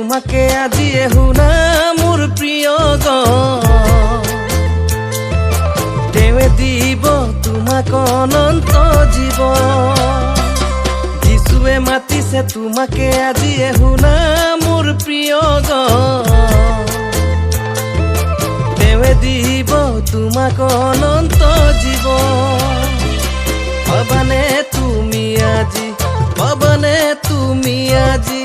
তোমাকে আজিয়ে শুনা মোৰ প্ৰিয় গান তেৱে দিব তোমাক অনন্ত জীৱন যিশুৱে মাতিছে তোমাকে আজিয়ে শুনা মোৰ প্ৰিয় গান তেৱে দিব তোমাক অনন্ত জীৱন পাবানে তুমি আজি পাবানে তুমি আজি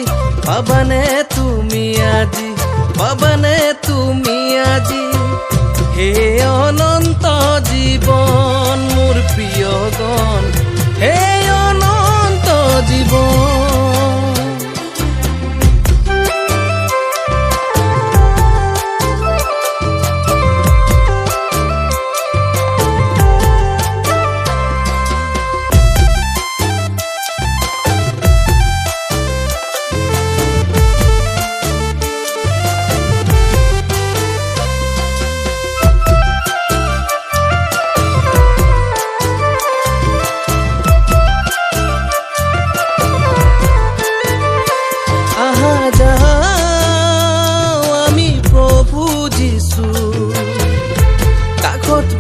পাবানে তুমি আজি পাবানে তুমি আজি হে অনন্ত জীৱন মোৰ প্ৰিয় গণ হে অনন্ত জীৱন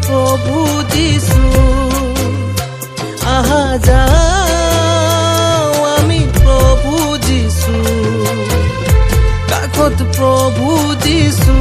প্ৰভু যিশু আহা যাও আমি প্ৰভু যিশু কাকত প্ৰভু যিশু